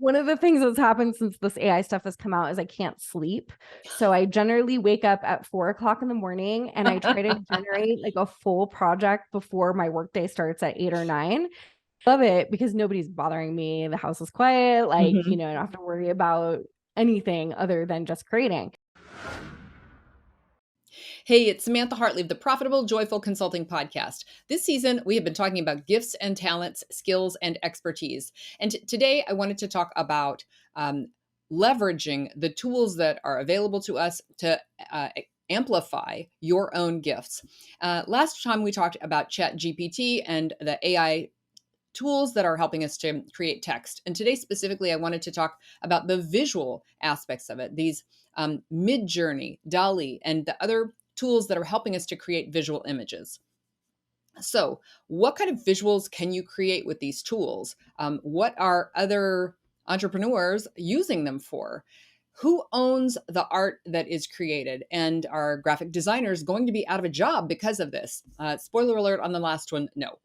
One of the things that's happened since this AI stuff has come out is I can't sleep. So I generally wake up at 4 o'clock in the morning and I try to generate like a full project before my workday starts at 8 or 9. Love it because nobody's bothering me. The house is quiet. Like, I don't have to worry about anything other than just creating. Hey, it's Samantha Hartley of the Profitable Joyful Consulting Podcast. This season, we have been talking about gifts and talents, skills and expertise. And today, I wanted to talk about leveraging the tools that are available to us to amplify your own gifts. Last time, we talked about ChatGPT and the AI tools that are helping us to create text. And today, specifically, I wanted to talk about the visual aspects of it, these Midjourney, DALL-E, and the other tools that are helping us to create visual images. So what kind of visuals can you create with these tools? What are other entrepreneurs using them for? Who owns the art that is created? And are graphic designers going to be out of a job because of this? Spoiler alert on the last one, no.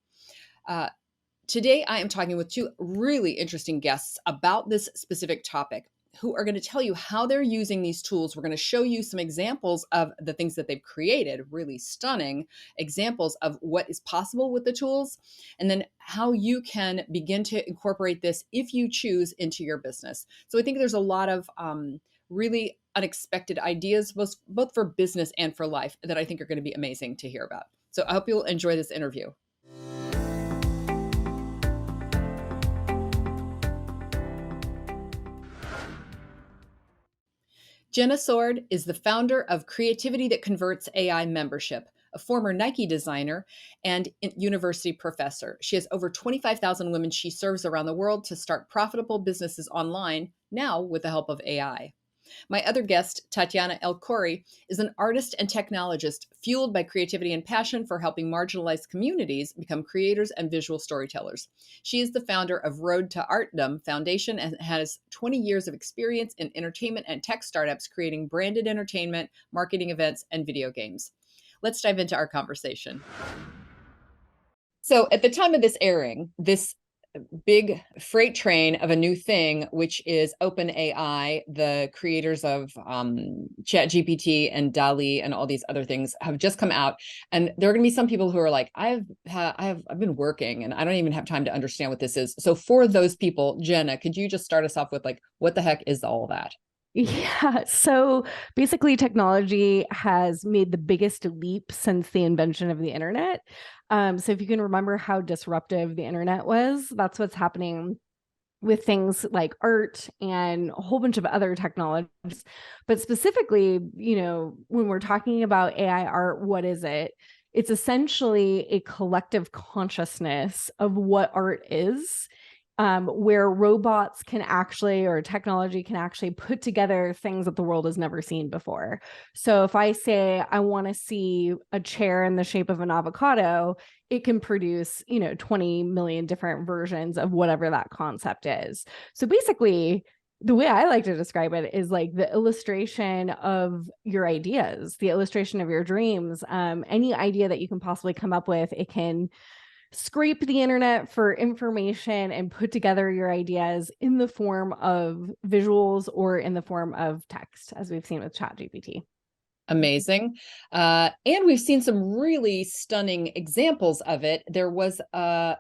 Today, I am talking with two really interesting guests about this specific topic who are going to tell you how they're using these tools. We're going to show you some examples of the things that they've created, really stunning examples of what is possible with the tools, and then how you can begin to incorporate this if you choose into your business. So I think there's a lot of really unexpected ideas, both for business and for life, that I think are going to be amazing to hear about. So I hope you'll enjoy this interview. Jenna Soard is the founder of Creativity That Converts AI Membership, a former Nike designer and university professor. She has over 25,000 women she serves around the world to start profitable businesses online, now with the help of AI. My other guest, Tatiana EL-Khouri, is an artist and technologist fueled by creativity and passion for helping marginalized communities become creators and visual storytellers. She is the founder of Road to Artdom Foundation and has 20 years of experience in entertainment and tech startups creating branded entertainment, marketing events, and video games. Let's dive into our conversation. So at the time of this airing, this big freight train of a new thing, which is OpenAI, the creators of ChatGPT and DALL-E and all these other things, have just come out. And there are going to be some people who are like, I've been working and I don't even have time to understand what this is. So for those people, Jenna, could you just start us off with like, what the heck is all that? Yeah. So basically, technology has made the biggest leap since the invention of the internet. So if you can remember how disruptive the internet was, that's what's happening with things like art and a whole bunch of other technologies. But specifically, when we're talking about AI art, what is it? It's essentially a collective consciousness of what art is. Where robots can actually, or technology can actually put together things that the world has never seen before. So if I say, I want to see a chair in the shape of an avocado, it can produce, 20 million different versions of whatever that concept is. So basically, the way I like to describe it is like the illustration of your ideas, the illustration of your dreams, any idea that you can possibly come up with. It can scrape the internet for information and put together your ideas in the form of visuals or in the form of text, as we've seen with ChatGPT. Amazing. And we've seen some really stunning examples of it. There was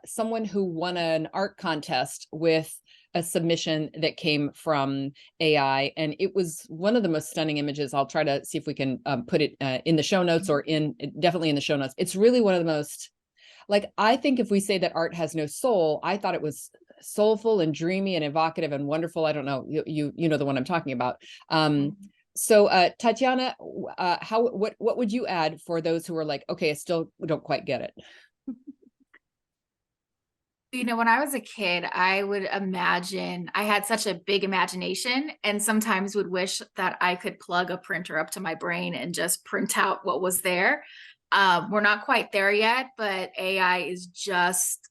someone who won an art contest with a submission that came from AI, and it was one of the most stunning images. I'll try to see if we can put it in the show notes or definitely in the show notes. It's really one of the most, like, I think if we say that art has no soul, I thought it was soulful and dreamy and evocative and wonderful. I don't know, you know the one I'm talking about. So Tatiana, what would you add for those who are like, okay, I still don't quite get it? When I was a kid, I would imagine, I had such a big imagination and sometimes would wish that I could plug a printer up to my brain and just print out what was there. We're not quite there yet, but AI is just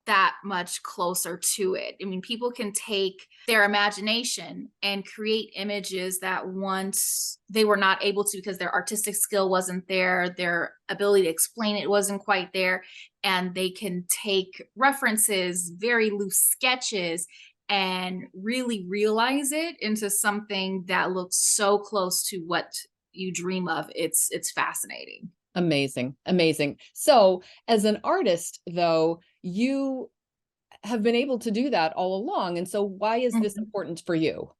that much closer to it. I mean, people can take their imagination and create images that once they were not able to because their artistic skill wasn't there, their ability to explain it wasn't quite there, and they can take references, very loose sketches, and really realize it into something that looks so close to what you dream of. It's fascinating. Amazing. Amazing. So as an artist, though, you have been able to do that all along. And so why is this important for you?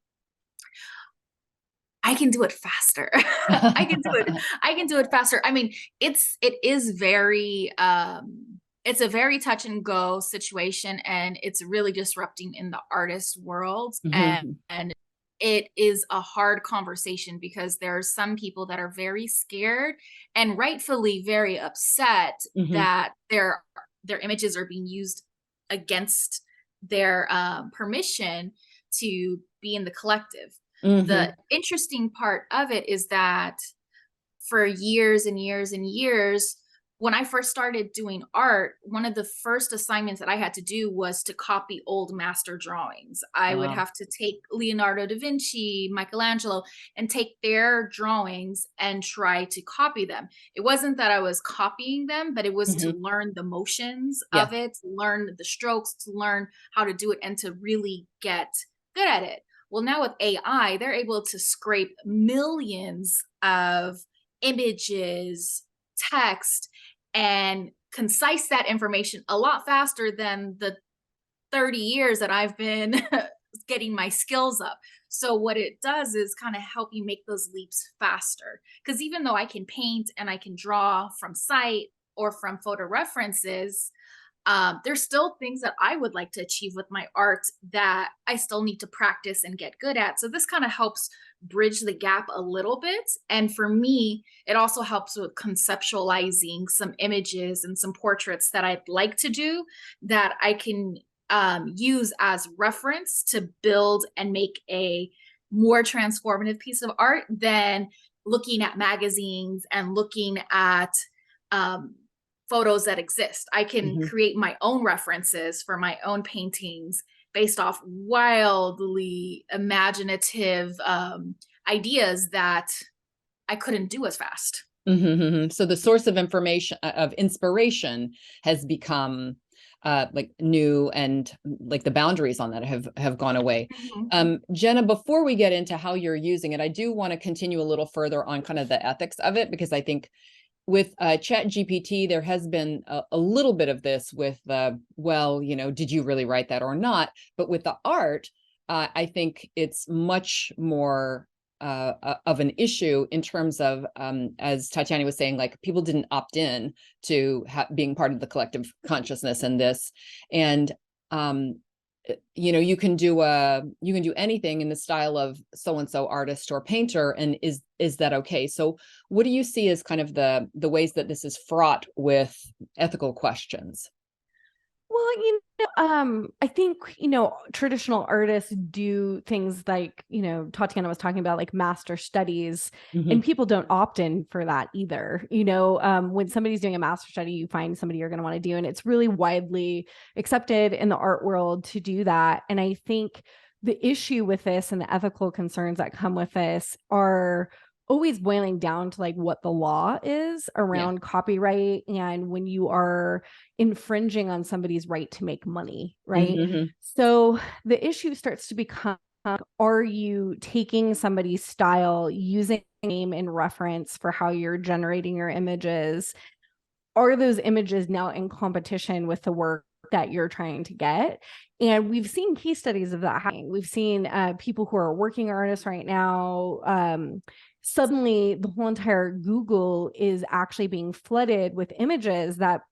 I can do it faster. I can do it faster. I mean, it is very it's a very touch and go situation, and it's really disrupting in the artist world. And it is a hard conversation because there are some people that are very scared and rightfully very upset that their images are being used against their permission to be in the collective. The interesting part of it is that for years and years and years, when I first started doing art, one of the first assignments that I had to do was to copy old master drawings. I would have to take Leonardo da Vinci, Michelangelo, and take their drawings and try to copy them. It wasn't that I was copying them, but it was to learn the motions of it, to learn the strokes, to learn how to do it, and to really get good at it. Well, now with AI, they're able to scrape millions of images, text, and concise that information a lot faster than the 30 years that I've been getting my skills up. So what it does is kind of help you make those leaps faster. Because even though I can paint and I can draw from sight or from photo references, there's still things that I would like to achieve with my art that I still need to practice and get good at. So this kind of helps bridge the gap a little bit. And for me, it also helps with conceptualizing some images and some portraits that I'd like to do that I can use as reference to build and make a more transformative piece of art than looking at magazines and looking at photos that exist. I can create my own references for my own paintings based off wildly imaginative ideas that I couldn't do as fast. So the source of information, of inspiration, has become like new, and like the boundaries on that have gone away. Jenna, before we get into how you're using it, I do want to continue a little further on kind of the ethics of it, because I think with ChatGPT, there has been a little bit of this with well, you know, did you really write that or not? But with the art, I think it's much more of an issue in terms of, as Tatiana was saying, like people didn't opt in to being part of the collective consciousness in this. And you know, you can do anything in the style of so-and-so artist or painter, and is that okay? So what do you see as kind of the ways that this is fraught with ethical questions? Well, I think, traditional artists do things like, Tatiana was talking about, like master studies, and people don't opt in for that either. When somebody's doing a master study, you find somebody you're going to want to do, and it's really widely accepted in the art world to do that. And I think the issue with this and the ethical concerns that come with this are always boiling down to like what the law is around copyright, and when you are infringing on somebody's right to make money, right? So the issue starts to become, are you taking somebody's style, using name and reference for how you're generating your images? Are those images now in competition with the work that you're trying to get? And we've seen case studies of that happening. We've seen people who are working artists right now, suddenly the whole entire Google is actually being flooded with images that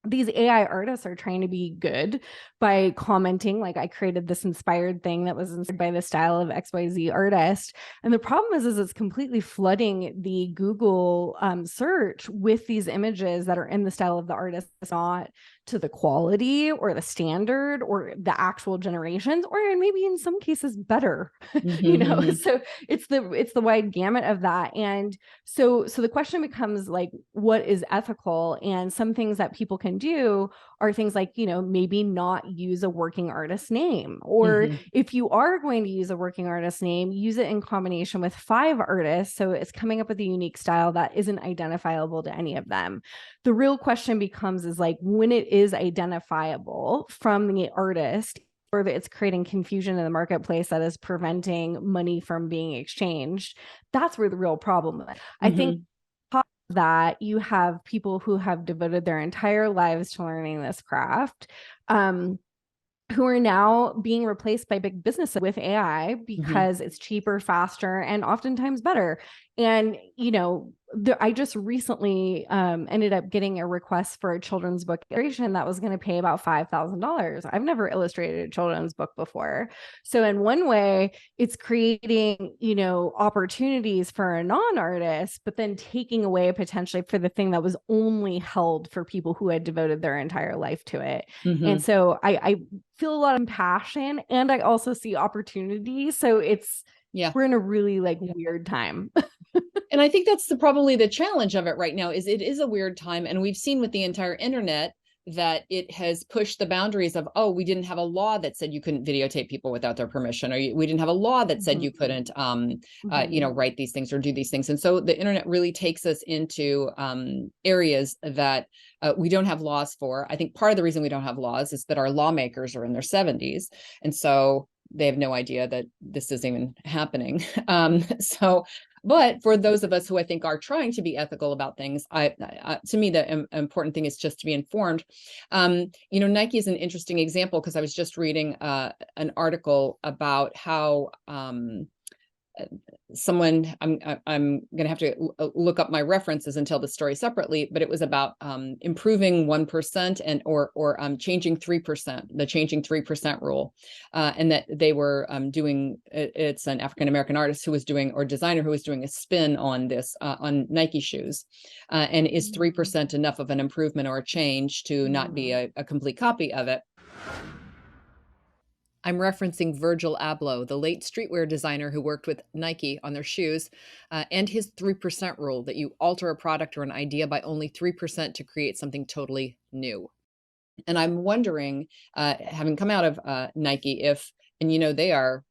these AI artists are trying to be good by commenting, like, I created this inspired thing that was inspired by the style of XYZ artist. And the problem is it's completely flooding the Google search with these images that are in the style of the artist, not to the quality or the standard or the actual generations, or maybe in some cases better, so it's the wide gamut of that. And so the question becomes, like, what is ethical? And some things that people can do are things like, maybe not use a working artist name, or if you are going to use a working artist name, use it in combination with 5 artists, so it's coming up with a unique style that isn't identifiable to any of them. The real question becomes, is like, when it is identifiable from the artist, or that it's creating confusion in the marketplace that is preventing money from being exchanged. That's where the real problem is. I think that you have people who have devoted their entire lives to learning this craft, who are now being replaced by big businesses with AI because it's cheaper, faster, and oftentimes better. And, you know, I just recently ended up getting a request for a children's book illustration that was going to pay about $5,000. I've never illustrated a children's book before. So in one way, it's creating, you know, opportunities for a non-artist, but then taking away potentially for the thing that was only held for people who had devoted their entire life to it. And so I feel a lot of passion, and I also see opportunity. So it's, we're in a really like weird time. And I think that's probably the challenge of it right now, is it is a weird time. And we've seen with the entire internet that it has pushed the boundaries of, oh, we didn't have a law that said you couldn't videotape people without their permission, or we didn't have a law that said you couldn't, you know, write these things or do these things. And so the internet really takes us into areas that we don't have laws for. I think part of the reason we don't have laws is that our lawmakers are in their 70s. And so they have no idea that this is even happening. But for those of us who I think are trying to be ethical about things, to me, the important thing is just to be informed. You know, Nike is an interesting example, because I was just reading an article about how someone, I'm going to have to look up my references and tell the story separately, but it was about improving 1% and or changing 3%, the changing 3% rule, and that they were doing, it's an African-American artist who was doing, or designer who was doing a spin on this, on Nike shoes, and is 3% enough of an improvement or a change to not be a complete copy of it. I'm referencing Virgil Abloh, the late streetwear designer who worked with Nike on their shoes, and his 3% rule, that you alter a product or an idea by only 3% to create something totally new. And I'm wondering, having come out of Nike, if, and you know, they are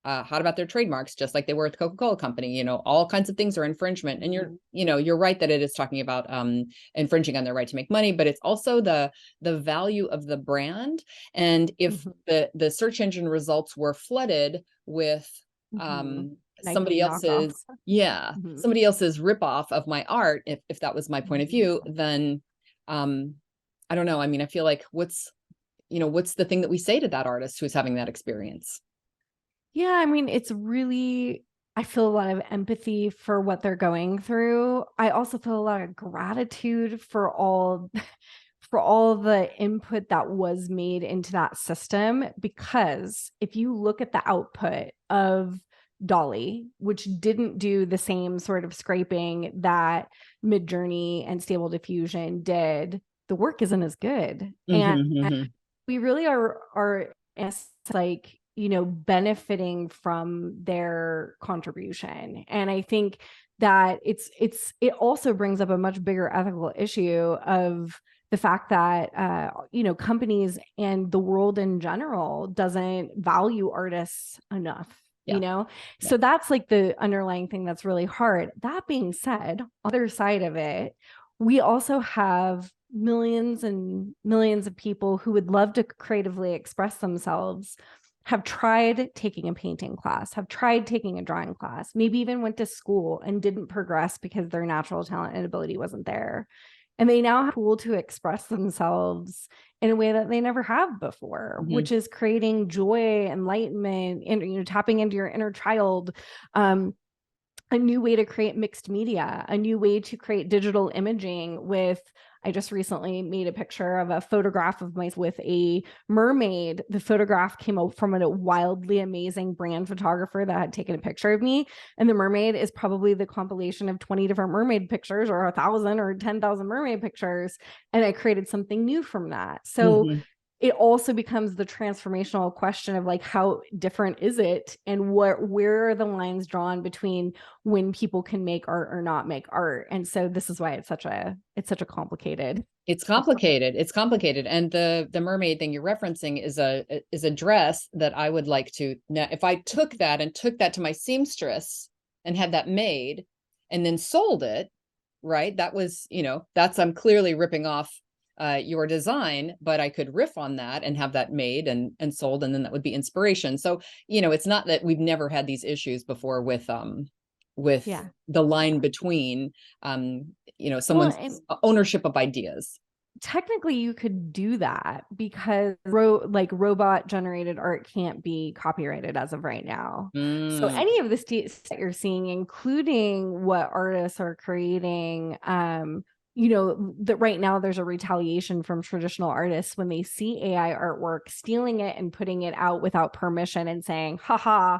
hot about their trademarks, just like they were at the Coca-Cola Company. You know, all kinds of things are infringement. And you're right that it is talking about infringing on their right to make money, but it's also the value of the brand. And if the search engine results were flooded with somebody else's, somebody else's ripoff of my art, if that was my point of view, then I don't know. I mean, I feel like what's the thing that we say to that artist who's having that experience? Yeah, I mean, it's really, I feel a lot of empathy for what they're going through. I also feel a lot of gratitude for all the input that was made into that system, because if you look at the output of Dolly, which didn't do the same sort of scraping that Midjourney and Stable Diffusion did, the work isn't as good. And we really are like, you know, benefiting from their contribution. And I think that it also brings up a much bigger ethical issue of the fact that, you know, companies and the world in general doesn't value artists enough, you know? So that's like the underlying thing that's really hard. That being said, other side of it, we also have millions and millions of people who would love to creatively express themselves, have tried taking a painting class, have tried taking a drawing class, maybe even went to school and didn't progress because their natural talent and ability wasn't there. And they now have a tool to express themselves in a way that they never have before, which is creating joy, enlightenment, and, you know, tapping into your inner child. A new way to create mixed media, a new way to create digital imaging with, I just recently made a picture of a photograph of myself with a mermaid. The photograph came out from a wildly amazing brand photographer that had taken a picture of me. And the mermaid is probably the compilation of 20 different mermaid pictures, or 1,000 or 10,000 mermaid pictures. And I created something new from that. So it also becomes the transformational question of like, how different is it, and where are the lines drawn between when people can make art or not make art? And so this is why it's such a complicated. It's complicated. It's complicated. And the mermaid thing you're referencing is a dress that I would like to, now, if I took that to my seamstress and had that made and then sold it, right? That was, you know, I'm clearly ripping off your design, but I could riff on that and have that made and sold, and then that would be inspiration. So, you know, it's not that we've never had these issues before with the line between you know, someone's ownership of ideas. Technically you could do that because robot generated art can't be copyrighted as of right now. So any of the states that you're seeing, including what artists are creating, you know, that right now there's a retaliation from traditional artists when they see AI artwork, stealing it and putting it out without permission and saying, haha,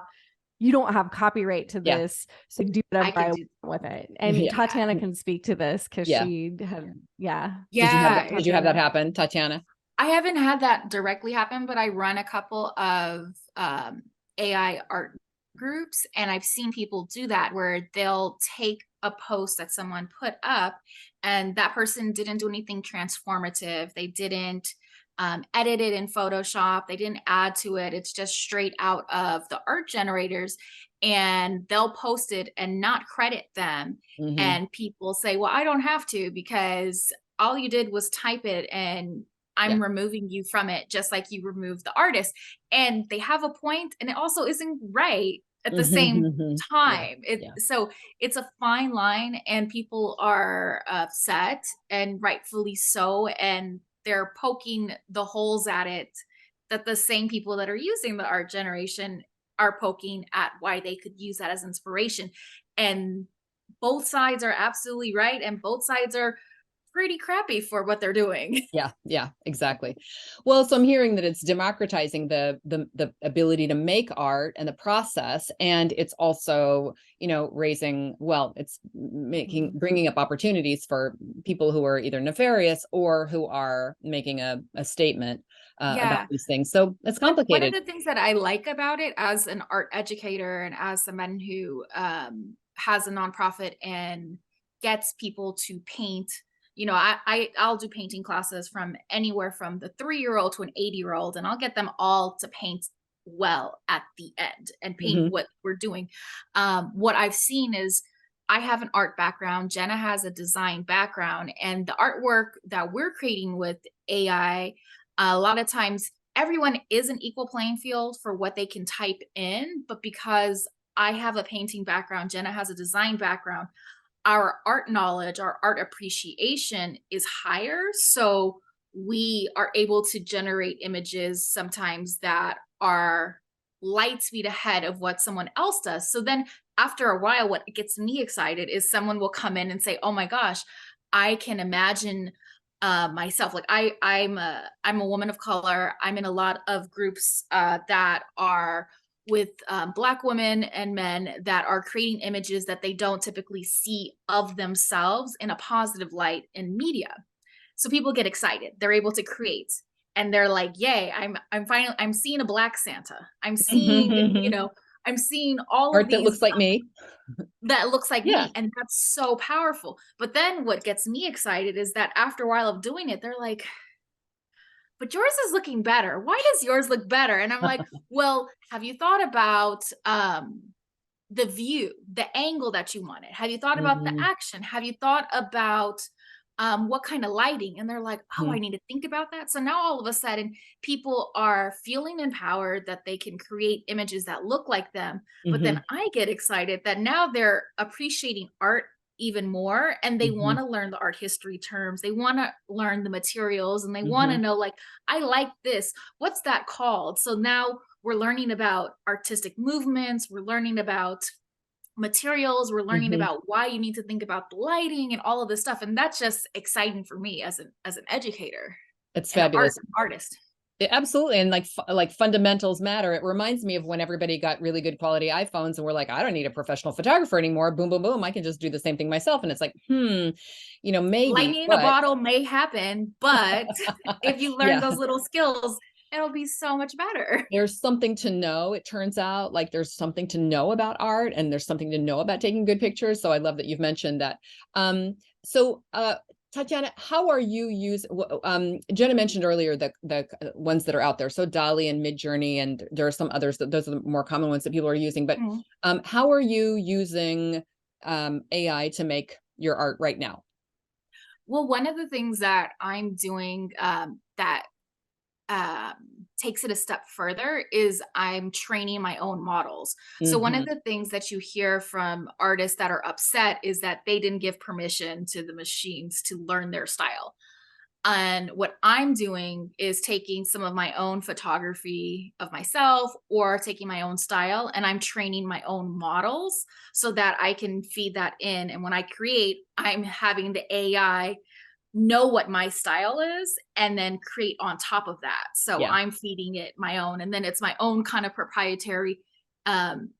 you don't have copyright to this, so do whatever I want with it. And Tatiana can speak to this because she had, Did you have that happen, Tatiana? I haven't had that directly happen, but I run a couple of AI art groups, and I've seen people do that where they'll take a post that someone put up, and that person didn't do anything transformative. They didn't edit it in Photoshop. They didn't add to it. It's just straight out of the art generators, and they'll post it and not credit them. And people say, well, I don't have to because all you did was type it and I'm removing you from it, just like you removed the artist. And they have a point, and it also isn't right at the same time. So it's a fine line, and people are upset, and rightfully so. And they're poking the holes at it that the same people that are using the art generation are poking at why they could use that as inspiration. And both sides are absolutely right, and both sides are pretty crappy for what they're doing. Yeah, exactly. Well, so I'm hearing that it's democratizing the ability to make art and the process, and it's also, you know, it's bringing up opportunities for people who are either nefarious or who are making a statement about these things. So it's complicated. One of the things that I like about it as an art educator and as someone who has a nonprofit and gets people to paint, you know, I'll do painting classes from anywhere from the 3-year-old to an 80-year-old, and I'll get them all to paint well at the end and paint what we're doing. What I've seen is, I have an art background, Jenna has a design background, and the artwork that we're creating with AI, a lot of times everyone is an equal playing field for what they can type in, but because I have a painting background, Jenna has a design background, our art knowledge, our art appreciation is higher. So we are able to generate images sometimes that are light speed ahead of what someone else does. So then after a while, what gets me excited is someone will come in and say, oh my gosh, I can imagine myself. Like I'm a woman of color. I'm in a lot of groups that are with Black women and men that are creating images that they don't typically see of themselves in a positive light in media. So people get excited. They're able to create, and they're like, yay, I'm seeing a Black Santa. I'm seeing, you know, I'm seeing all art of these that looks like me. That looks like me. And that's so powerful. But then what gets me excited is that after a while of doing it, they're like, but yours is looking better. Why does yours look better? And I'm like, well, have you thought about the view, the angle that you wanted? Have you thought about the action? Have you thought about what kind of lighting? And they're like, oh, I need to think about that. So now all of a sudden people are feeling empowered that they can create images that look like them. But then I get excited that now they're appreciating art even more, and they want to learn the art history terms. They want to learn the materials, and they want to know, like, I like this. What's that called? So now we're learning about artistic movements. We're learning about materials. We're learning about why you need to think about the lighting and all of this stuff. And that's just exciting for me as an educator. It's fabulous. Artist. Absolutely. And like fundamentals matter. It reminds me of when everybody got really good quality iPhones and we're like, I don't need a professional photographer anymore. Boom, boom, boom. I can just do the same thing myself. And it's like, you know, maybe lightning in a bottle may happen, but if you learn those little skills, it'll be so much better. There's something to know. It turns out like there's something to know about art, and there's something to know about taking good pictures. So I love that you've mentioned that. Tatiana, how are you using, Jenna mentioned earlier the ones that are out there. So DALL-E and Midjourney, and there are some others that those are the more common ones that people are using, but how are you using AI to make your art right now? Well, one of the things that I'm doing that um, takes it a step further is I'm training my own models. So one of Hmm. the things that you hear from artists that are upset is that they didn't give permission to the machines to learn their style. And what I'm doing is taking some of my own photography of myself or taking my own style, and I'm training my own models so that I can feed that in. And when I create, I'm having the AI know what my style is and then create on top of that. So Yeah. I'm feeding it my own, and then it's my own kind of proprietary um,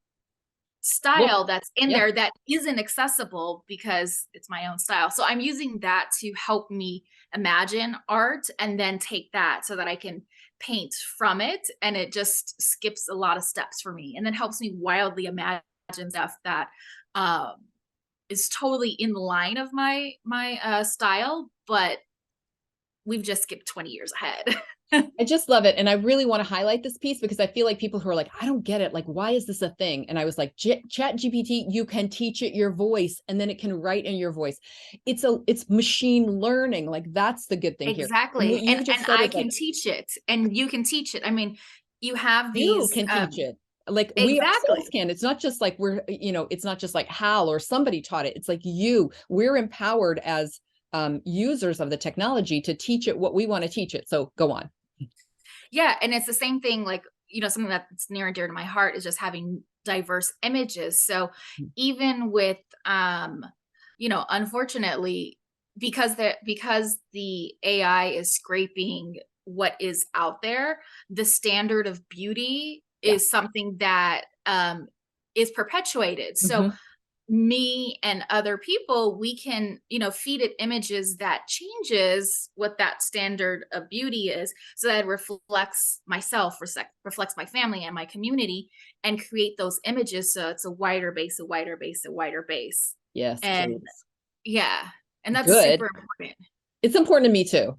Look. style that's in Yeah. there that isn't accessible because it's my own style. So I'm using that to help me imagine art and then take that so that I can paint from it. And it just skips a lot of steps for me and then helps me wildly imagine stuff that um, is totally in the line of my style, but we've just skipped 20 years ahead. I just love it. And I really want to highlight this piece because I feel like people who are like, I don't get it. Like, why is this a thing? And I was like, Chat GPT, you can teach it your voice and then it can write in your voice. It's machine learning. Like, that's the good thing here. And what Exactly. you just And said I is can like, teach it and you can teach it. I mean, you have you these can teach it. Like we ourselves exactly. can. It's not just like it's not just like Hal or somebody taught it. It's like we're empowered as users of the technology to teach it what we want to teach it. So go on. Yeah, and it's the same thing like, something that's near and dear to my heart is just having diverse images. So even with unfortunately because the AI is scraping what is out there, the standard of beauty Yeah. is something that is perpetuated. So Hmm. me and other people, we can feed it images that changes what that standard of beauty is so that it reflects myself, reflects my family and my community, and create those images so it's a wider base, a wider base, a wider base. Yes, And please. yeah, and that's Good. super important. It's important to me too.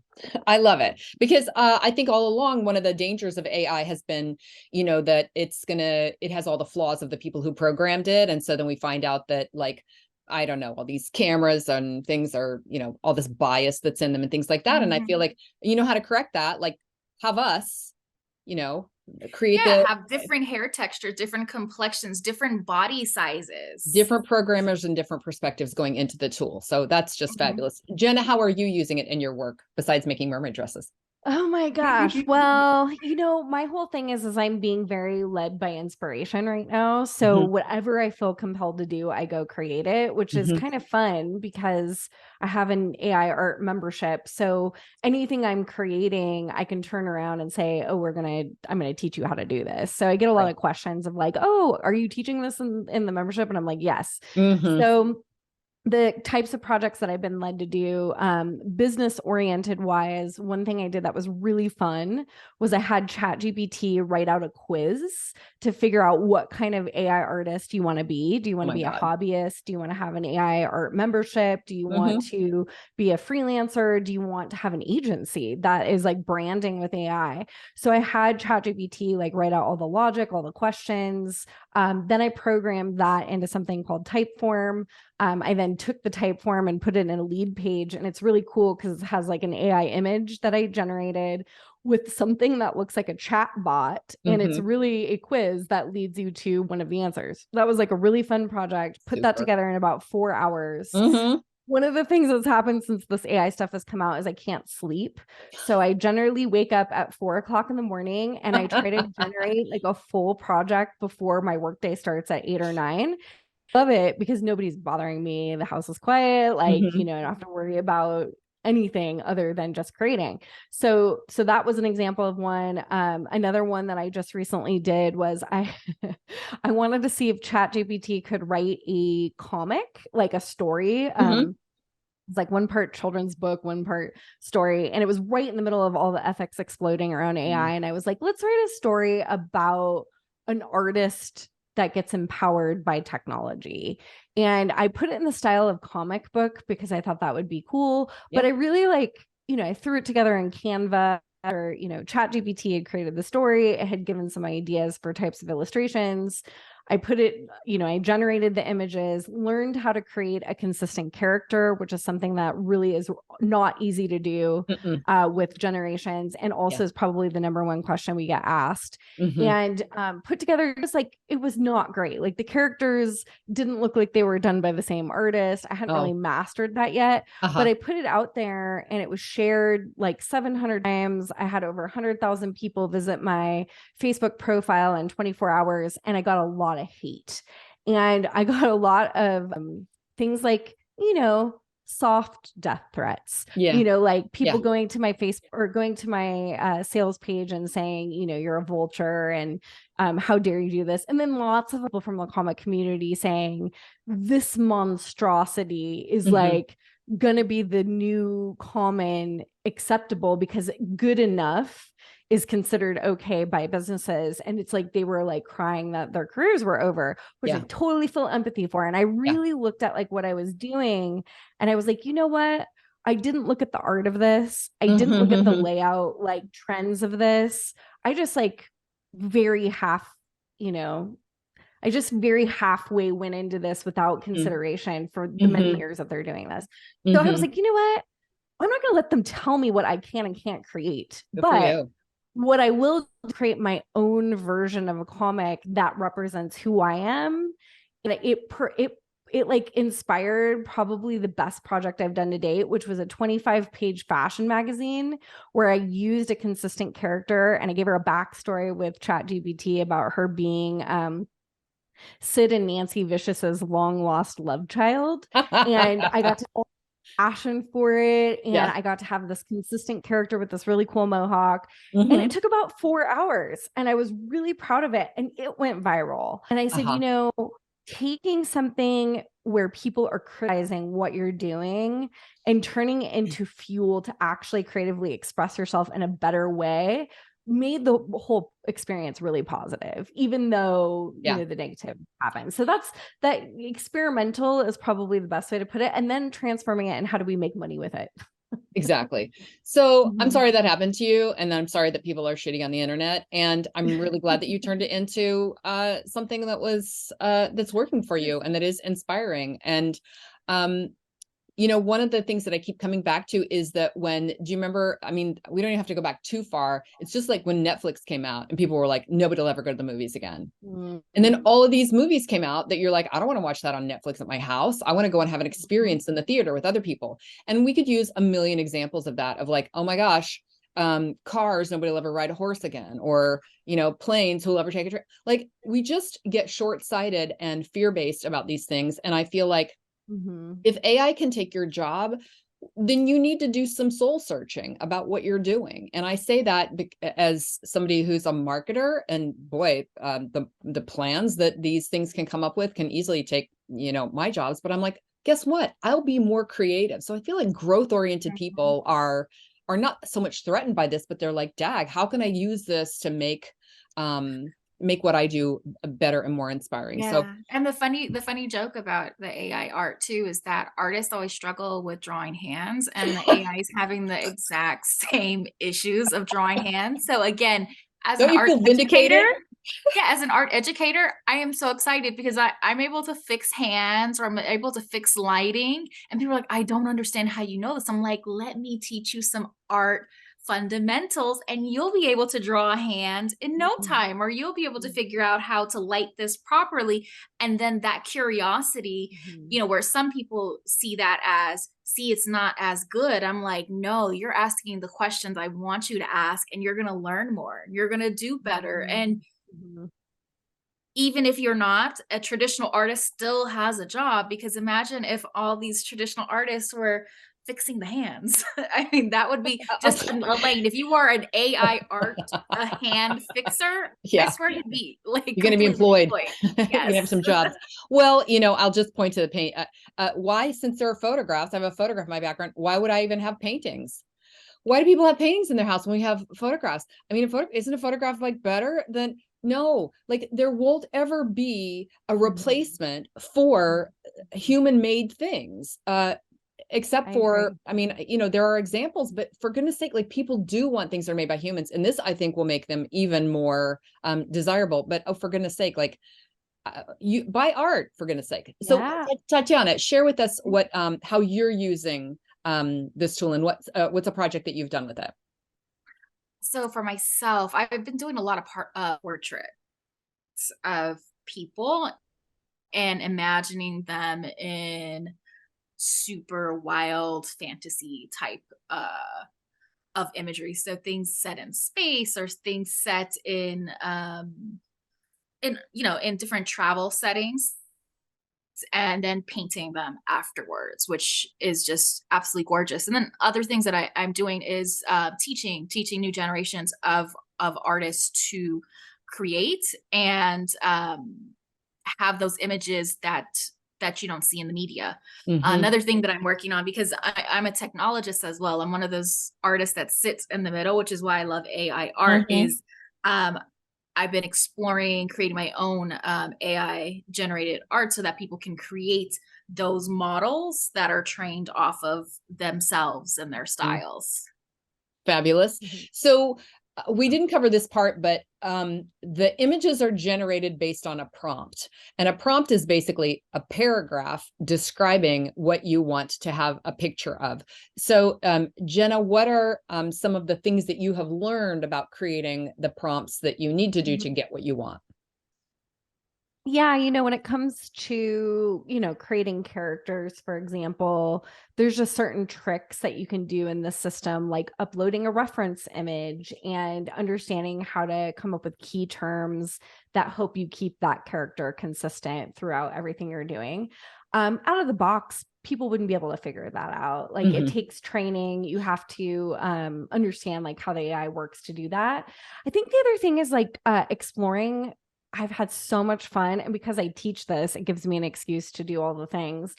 I love it because I think all along one of the dangers of AI has been, that it has all the flaws of the people who programmed it, and so then we find out that like I don't know, all these cameras and things are, all this bias that's in them and things like that. And I feel Mhm. like you know how to correct that. Like have us, you know, create Yeah, the have different hair textures, different complexions, different body sizes. different programmers and different perspectives going into the tool. So that's just Mhm. fabulous. Jenna, how are you using it in your work besides making mermaid dresses? Oh my gosh. Well, my whole thing is I'm being very led by inspiration right now. So Mhm. whatever I feel compelled to do, I go create it, which is Mhm. kind of fun because I have an AI art membership. So anything I'm creating, I can turn around and say, "Oh, I'm going to teach you how to do this." So I get a lot Right. of questions of like, "Oh, are you teaching this in the membership?" And I'm like, "Yes." Mhm. So the types of projects that I've been led to do, business oriented wise, one thing I did that was really fun was I had ChatGPT write out a quiz to figure out what kind of AI artist you want to be. Do you Oh want to my be a God. hobbyist? Do you want to have an AI art membership? Do you want Mhm. to be a freelancer? Do you want to have an agency that is like branding with AI? So I had ChatGPT like write out all the logic, all the questions. Then I programmed that into something called Typeform. I then took the type form and put it in a lead page. And it's really cool because it has like an AI image that I generated with something that looks like a chat bot. And it's Mhm. really a quiz that leads you to one of the answers. That was like a really fun project. Put that Super. together in about 4 hours. Mhm. One of the things that's happened since this AI stuff has come out is I can't sleep. So I generally wake up at 4 o'clock in the morning and I try to generate like a full project before my workday starts at 8 or 9. Love it because nobody's bothering me. The house is quiet. Like, Mhm. I don't have to worry about anything other than just creating. So that was an example of one. Another one that I just recently did was I I wanted to see if ChatGPT could write a comic, like a story. Mhm. It's like one part children's book, one part story. And it was right in the middle of all the ethics exploding around AI. And I was like, let's write a story about an artist that gets empowered by technology. And I put it in the style of comic book because I thought that would be cool. But Yeah. I really I threw it together in Canva or, ChatGPT had created the story. It had given some ideas for types of illustrations. I put it, I generated the images, learned how to create a consistent character, which is something that really is not easy to do with generations, and also is probably the number one question we get asked. And put together, just like, it was not great. Like, the characters didn't look like they were done by the same artist. I hadn't really mastered that yet, but I put it out there and it was shared like 700 times. I had over 100,000 people visit my Facebook profile in 24 hours, and I got a lot of hate. And I got a lot of things like, soft death threats, like people going to my Facebook or going to my sales page and saying, you're a vulture, and how dare you do this? And then lots of people from the comic community saying this monstrosity is like gonna be the new common acceptable, because good enough is considered okay by businesses. And it's like they were like crying that their careers were over, which I totally feel empathy for. And I really looked at like what I was doing, and I was like, you know what? I didn't look at the art of this. I didn't look at the layout, like trends of this. I just like very halfway went into this without consideration for the many years that they're doing this. So I was like, you know what? I'm not going to let them tell me what I can and can't create. But what I will create my own version of a comic that represents who I am. And it like inspired probably the best project I've done to date, which was a 25-page fashion magazine where I used a consistent character, and I gave her a backstory with ChatGPT about her being Sid and Nancy Vicious's long lost love child. And I got to passion for it, and I got to have this consistent character with this really cool mohawk, and it took about 4 hours, and I was really proud of it, and it went viral. And I said, taking something where people are criticizing what you're doing and turning it into fuel to actually creatively express yourself in a better way made the whole experience really positive, even though the negative happened. So that experimental is probably the best way to put it, and then transforming it and how do we make money with it. Exactly. So I'm sorry that happened to you, and I'm sorry that people are shitting on the internet, and I'm really glad that you turned it into something that was that's working for you and that is inspiring. And one of the things that I keep coming back to is that do you remember, I mean, we don't even have to go back too far. It's just like when Netflix came out and people were like, nobody will ever go to the movies again. And then all of these movies came out that you're like, I don't want to watch that on Netflix at my house. I want to go and have an experience in the theater with other people. And we could use a million examples of that, of like, oh my gosh, cars, nobody will ever ride a horse again, or, planes, who'll ever take a trip. Like, we just get short-sighted and fear-based about these things. And I feel like, if AI can take your job, then you need to do some soul searching about what you're doing. And I say that as somebody who's a marketer, and boy, the plans that these things can come up with can easily take, my jobs. But I'm like, guess what? I'll be more creative. So I feel like growth-oriented people are not so much threatened by this, but they're like, dag, how can I use this to make what I do better and more inspiring? So, and the funny joke about the AI art too is that artists always struggle with drawing hands, and the AI is having the exact same issues of drawing hands. So again, as an art educator, as an art educator, I am so excited because I'm able to fix hands, or I'm able to fix lighting, and people are like, I don't understand how you know this. I'm like, let me teach you some art fundamentals, and you'll be able to draw a hand in no time, or you'll be able to figure out how to light this properly. And then that curiosity, where some people see that as, it's not as good. I'm like, no, you're asking the questions I want you to ask, and you're going to learn more. You're going to do better. And even if you're not, a traditional artist still has a job, because imagine if all these traditional artists were fixing the hands. I mean, that would be just a lane. If you are an AI art, a hand fixer, I swear you'd be like, you're going to be employed. You're going to have some jobs. Well, I'll just point to the paint. Why, since there are photographs, I have a photograph in my background. Why would I even have paintings? Why do people have paintings in their house when we have photographs? I mean, isn't a photograph like better than? No, like, there won't ever be a replacement for human-made things. Except for, I mean, there are examples, but for goodness sake, like, people do want things that are made by humans. And this, I think, will make them even more desirable. But, oh, for goodness sake, like, you buy art, for goodness sake. So Yeah. Tatiana, share with us what how you're using this tool, and what's a project that you've done with it. So for myself, I've been doing a lot of portraits of people and imagining them in super wild fantasy type of imagery. So things set in space, or things set in in different travel settings, and then painting them afterwards, which is just absolutely gorgeous. And then other things that I'm doing is teaching new generations of artists to create and have those images that you don't see in the media. Another thing that I'm working on, because I'm a technologist as well, I'm one of those artists that sits in the middle, which is why I love AI art, is I've been exploring creating my own AI generated art so that people can create those models that are trained off of themselves and their styles. Fabulous. So we didn't cover this part, but the images are generated based on a prompt. And a prompt is basically a paragraph describing what you want to have a picture of. So Jenna, what are some of the things that you have learned about creating the prompts that you need to do to get what you want? Yeah, when it comes to, creating characters, for example, there's just certain tricks that you can do in the system, like uploading a reference image and understanding how to come up with key terms that help you keep that character consistent throughout everything you're doing. Out of the box, people wouldn't be able to figure that out. Like it takes training. You have to understand like how the AI works to do that. I think the other thing is like exploring. I've had so much fun. And because I teach this, it gives me an excuse to do all the things.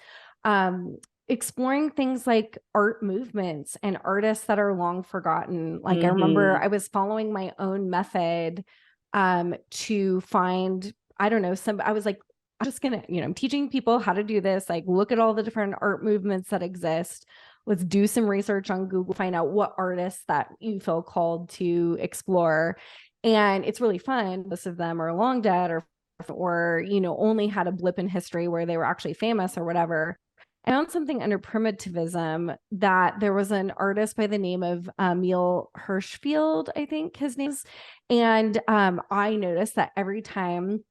Exploring things like art movements and artists that are long forgotten. Like I remember I was following my own method to find, I don't know, I was like, I'm just gonna, I'm teaching people how to do this. Like look at all the different art movements that exist. Let's do some research on Google, find out what artists that you feel called to explore. And it's really fun. Most of them are long dead or only had a blip in history where they were actually famous or whatever. I found something under primitivism that there was an artist by the name of Emil Hirschfeld, I think his name is. And I noticed that every time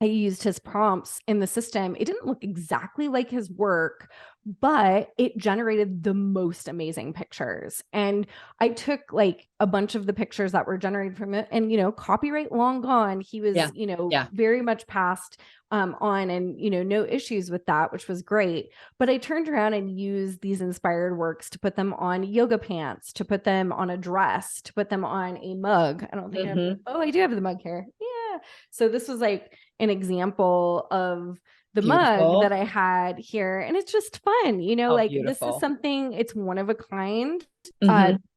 I used his prompts in the system, it didn't look exactly like his work, but it generated the most amazing pictures. And I took like a bunch of the pictures that were generated from it, and copyright long gone. He was, very much passed on, and no issues with that, which was great. But I turned around and used these inspired works to put them on yoga pants, to put them on a dress, to put them on a mug. I don't think I do have the mug here. Yeah. So this was like an example of the mug that I had here. And it's just fun, like beautiful. This is something, it's one of a kind.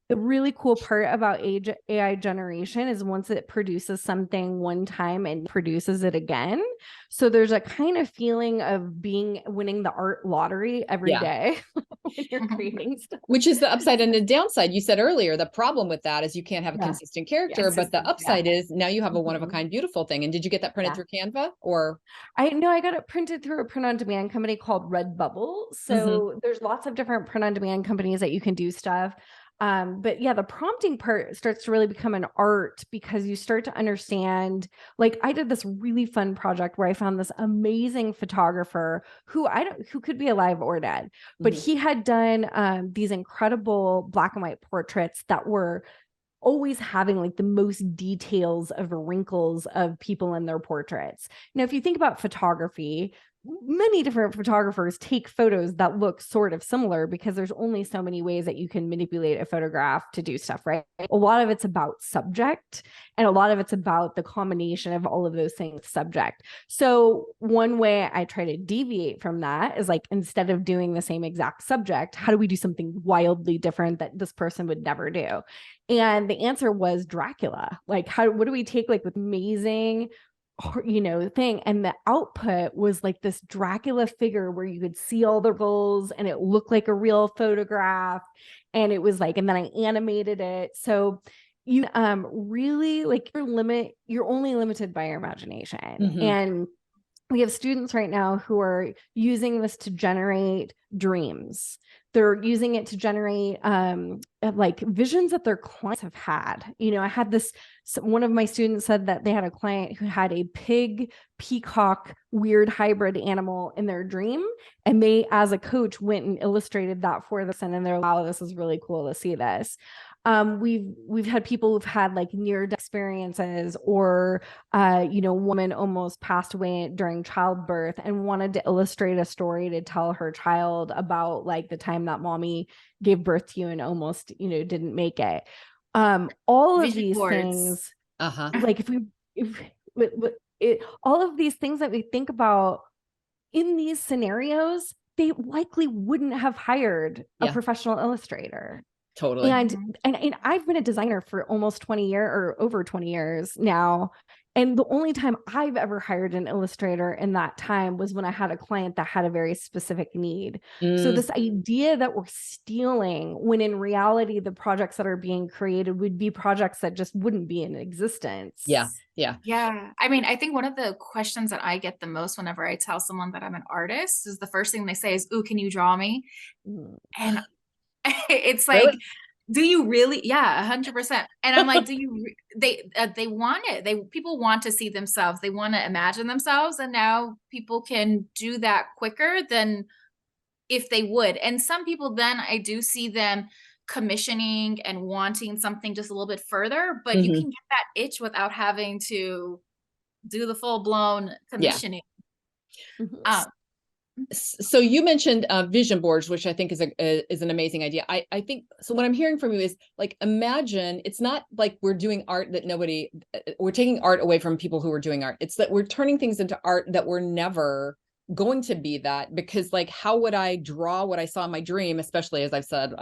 The really cool part about AI generation is once it produces something one time and produces it again. So there's a kind of feeling of winning the art lottery every day when you're creating stuff. Which is the upside and the downside. You said earlier, the problem with that is you can't have a consistent character, but the upside is now you have a one of a kind beautiful thing. And did you get that printed through Canva or? I got it printed through a print on demand company called Redbubble. So there's lots of different print on demand companies that you can do stuff. But yeah, the prompting part starts to really become an art because you start to understand, like I did this really fun project where I found this amazing photographer who could be alive or dead, but he had done these incredible black and white portraits that were always having like the most details of wrinkles of people in their portraits. Now, if you think about photography, many different photographers take photos that look sort of similar because there's only so many ways that you can manipulate a photograph to do stuff, right? A lot of it's about subject and a lot of it's about the combination of all of those things, subject. So one way I try to deviate from that is like, instead of doing the same exact subject, how do we do something wildly different that this person would never do? And the answer was Dracula. Like, what do we take like with amazing thing, and the output was like this Dracula figure where you could see all the wrinkles and it looked like a real photograph, and it was like, and then I animated it. So you really like you're only limited by your imagination. And we have students right now who are using this to generate dreams. They're using it to generate like visions that their clients have had. You know, I had this, one of my students said that they had a client who had a pig, peacock, weird hybrid animal in their dream. And they, as a coach, went and illustrated that for them. And they're like, wow, this is really cool to see this. We've had people who've had like near-death experiences, or you know, woman almost passed away during childbirth and wanted to illustrate a story to tell her child about like the time that mommy gave birth to you and almost, you know, didn't make it. All of these things, like all of these things that we think about in these scenarios, they likely wouldn't have hired a professional illustrator. Totally. And I've been a designer for almost 20 years or over 20 years now. And the only time I've ever hired an illustrator in that time was when I had a client that had a very specific need. So this idea that we're stealing, when in reality, the projects that are being created would be projects that just wouldn't be in existence. Yeah. I mean, I think one of the questions that I get the most whenever I tell someone that I'm an artist is the first thing they say is, "Ooh, can you draw me?" And it's like, really? Do you really? Yeah, 100%. And I'm like, do you? They want it. People want to see themselves. They want to imagine themselves, and now people can do that quicker than if they would. And some people, then I do see them commissioning and wanting something just a little bit further, but you can get that itch without having to do the full blown commissioning. So you mentioned vision boards, which I think is an amazing idea. I think, so what I'm hearing from you is like, imagine it's not like we're doing art that we're taking art away from people who are doing art. It's that we're turning things into art that were never going to be that, because like, how would I draw what I saw in my dream? Especially as I've said,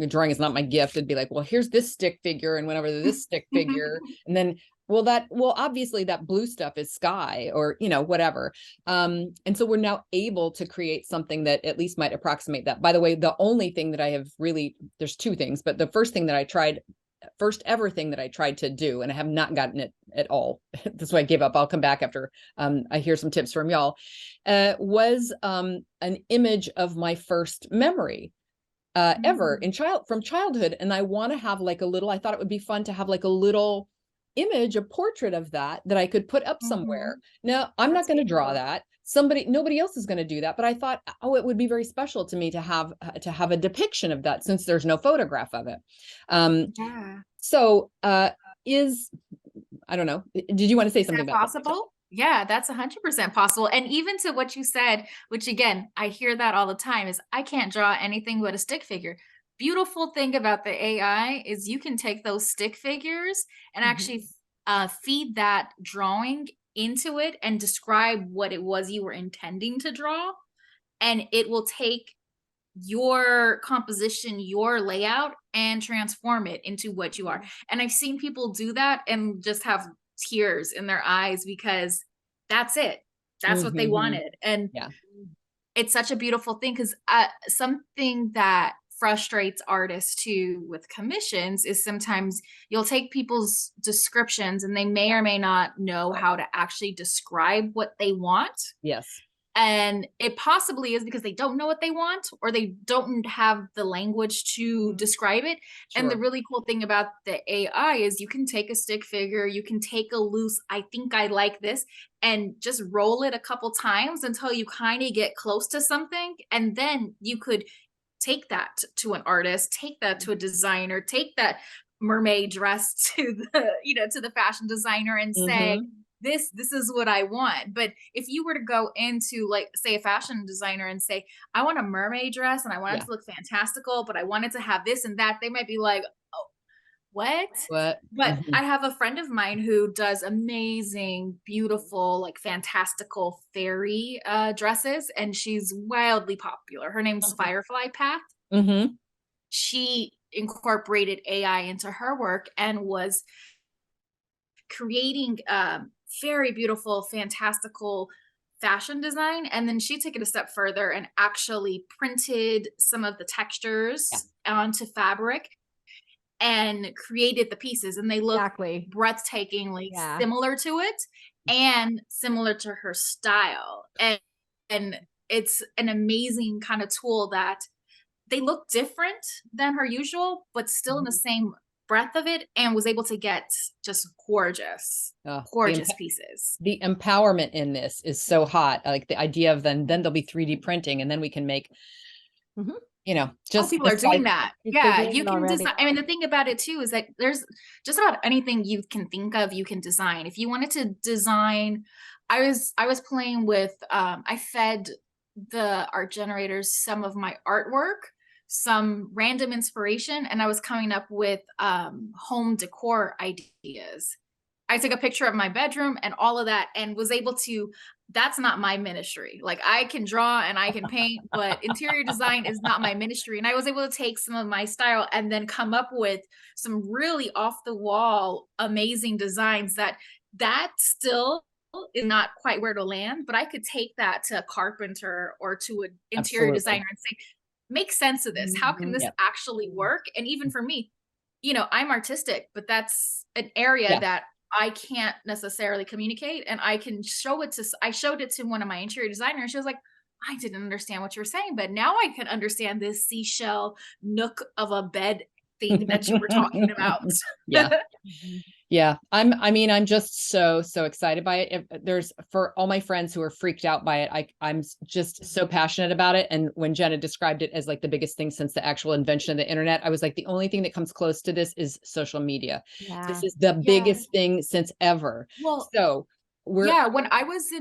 drawing is not my gift. It'd be like, well, here's this stick figure and whenever this stick figure, and then well, obviously that blue stuff is sky, or, you know, whatever. And so we're now able to create something that at least might approximate that. By the way, the only thing that I have really, there's two things, but the first ever thing that I tried to do, and I have not gotten it at all. That's why I gave up. I'll come back after I hear some tips from y'all, was an image of my first memory ever from childhood. And I want to have like I thought it would be fun to have like a little image, a portrait of that I could put up somewhere. Now, I'm not going to draw that. Nobody else is going to do that. But I thought, oh, it would be very special to me to have a depiction of that, since there's no photograph of it. So I don't know. Did you want to say something about possible? Yeah, that's 100% possible. And even to what you said, which again, I hear that all the time, is I can't draw anything but a stick figure. Beautiful thing about the AI is you can take those stick figures and actually feed that drawing into it and describe what it was you were intending to draw. And it will take your composition, your layout, and transform it into what you are. And I've seen people do that and just have tears in their eyes, because that's it. That's what they wanted. And it's such a beautiful thing, because something that frustrates artists too with commissions is sometimes you'll take people's descriptions and they may or may not know how to actually describe what they want. Yes. And it possibly is because they don't know what they want, or they don't have the language to describe it. And the really cool thing about the AI is you can take a stick figure, you can take a loose, I think I like this, and just roll it a couple times until you kind of get close to something. And then you could take that to an artist, take that to a designer, take that mermaid dress to the fashion designer and say, this is what I want. But if you were to go into, like, say, a fashion designer and say, I want a mermaid dress and I want it to look fantastical, but I want it to have this and that, they might be like, oh, what? But I have a friend of mine who does amazing, beautiful, like fantastical fairy dresses, and she's wildly popular. Her name's Firefly Path. She incorporated AI into her work and was creating very beautiful, fantastical fashion design. And then she took it a step further and actually printed some of the textures onto fabric and created the pieces, and they look breathtakingly similar to it. and similar to her style. And it's an amazing kind of tool that they look different than her usual, but still in the same breadth of it, and was able to get just gorgeous, gorgeous pieces. The empowerment in this is so hot. Like the idea of then there'll be 3D printing, and then we can make, you know, just people are doing that. Yeah, doing you it can already. design. I mean, the thing about it too is that there's just about anything you can think of, you can design. If you wanted to design, I was playing with, I fed the art generators some of my artwork, some random inspiration, and I was coming up with home decor ideas. I took a picture of my bedroom and all of that, and was able to, that's not my ministry. Like, I can draw and I can paint, but interior design is not my ministry. And I was able to take some of my style and then come up with some really off the wall, amazing designs that still is not quite where to land, but I could take that to a carpenter or to an interior designer and say, make sense of this. How can this actually work? And even for me, you know, I'm artistic, but that's an area that I can't necessarily communicate. And I can show it to, I showed it to one of my interior designers. She was like, I didn't understand what you were saying, but now I can understand this seashell nook of a bed thing that you were talking about. Yeah. I'm just so excited by it. There's, for all my friends who are freaked out by it, I'm just so passionate about it. And when Jenna described it as like the biggest thing since the actual invention of the internet, I was like, the only thing that comes close to this is social media. This is the biggest thing since ever. Well, so when I was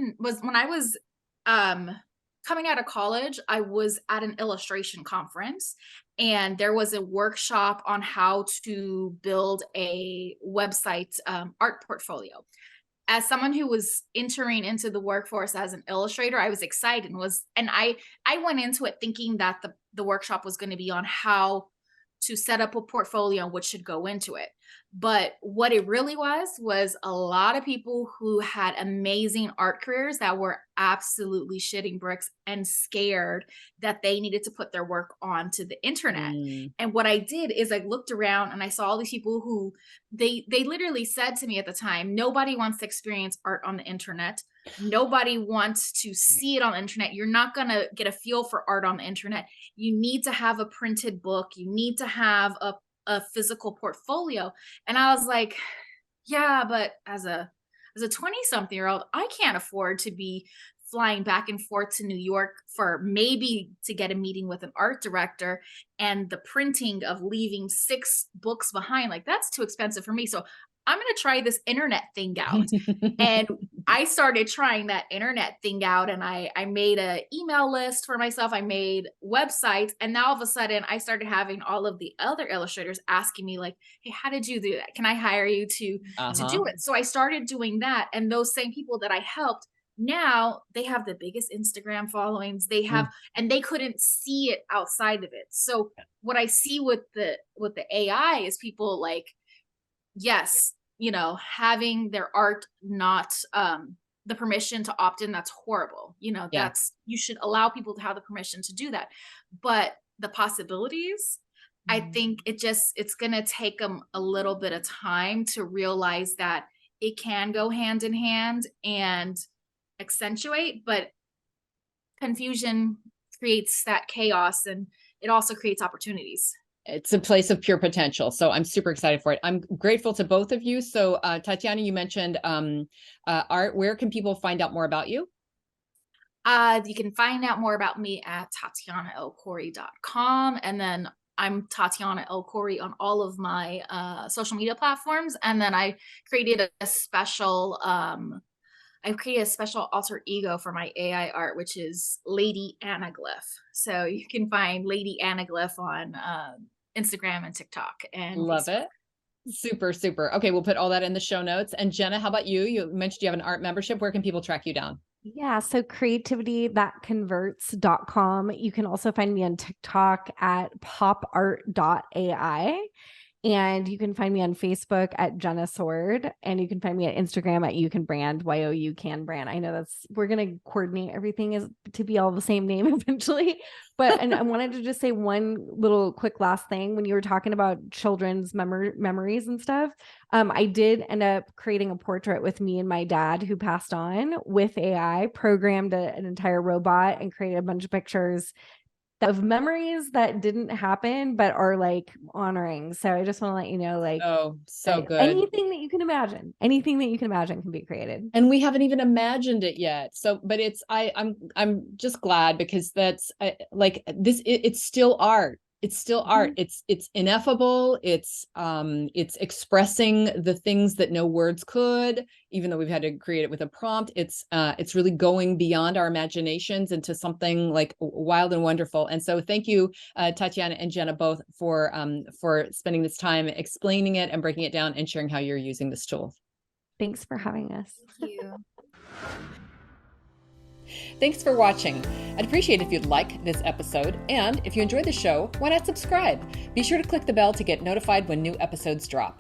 coming out of college, I was at an illustration conference, and there was a workshop on how to build a website art portfolio. As someone who was entering into the workforce as an illustrator, I was excited and I went into it thinking that the workshop was going to be on how to set up a portfolio and what should go into it. But what it really was a lot of people who had amazing art careers that were absolutely shitting bricks and scared that they needed to put their work onto the internet. And what I did is I looked around and I saw all these people who they literally said to me at the time, nobody wants to experience art on the internet. Nobody wants to see it on the internet. You're not going to get a feel for art on the internet. You need to have a printed book. You need to have a physical portfolio. And I was like, yeah, but as a 20-something-year-old, I can't afford to be flying back and forth to New York for maybe to get a meeting with an art director, and the printing of leaving 6 books behind. Like, that's too expensive for me. So I'm going to try this internet thing out. And I started trying that internet thing out, and I made an email list for myself. I made websites, and now all of a sudden I started having all of the other illustrators asking me like, hey, how did you do that? Can I hire you to do it? So I started doing that. And those same people that I helped, now they have the biggest Instagram followings they have, and they couldn't see it outside of it. So what I see with the AI is people like, yes, you know, having their art not the permission to opt in, that's horrible. You know, that's, you should allow people to have the permission to do that. But the possibilities, I think it's going to take them a little bit of time to realize that it can go hand in hand and accentuate, but confusion creates that chaos, and it also creates opportunities. It's a place of pure potential. So I'm super excited for it. I'm grateful to both of you. So Tatiana, you mentioned art. Where can people find out more about you? You can find out more about me at TatianaEL-Khouri.com. And then I'm Tatiana EL-Khouri on all of my social media platforms. And then I created a special alter ego for my AI art, which is Lady Anaglyph. So you can find Lady Anaglyph on Instagram and TikTok. And love Facebook. It. Super, super. Okay, we'll put all that in the show notes. And Jenna, how about you? You mentioned you have an art membership. Where can people track you down? Yeah, so creativity.converts.com. You can also find me on TikTok at popart.ai. And you can find me on Facebook at Jenna Soard, and you can find me at Instagram at You Can Brand, YOU Can Brand. I know we're going to coordinate everything is to be all the same name eventually. But, and I wanted to just say one little quick last thing. When you were talking about children's memories and stuff, I did end up creating a portrait with me and my dad who passed on with AI, programmed an entire robot and created a bunch of pictures of memories that didn't happen but are like honoring. So I just want to let you know, like, oh, so good. Anything that you can imagine can be created. And we haven't even imagined it yet. So, but I'm just glad, because that's like this. It's still art. It's still art. It's ineffable. It's expressing the things that no words could, even though we've had to create it with a prompt. It's really going beyond our imaginations into something like wild and wonderful. And so thank you, Tatiana and Jenna, both for spending this time explaining it and breaking it down and sharing how you're using this tool. Thanks for having us. Thank you. Thanks for watching. I'd appreciate it if you'd like this episode, and if you enjoy the show, why not subscribe? Be sure to click the bell to get notified when new episodes drop.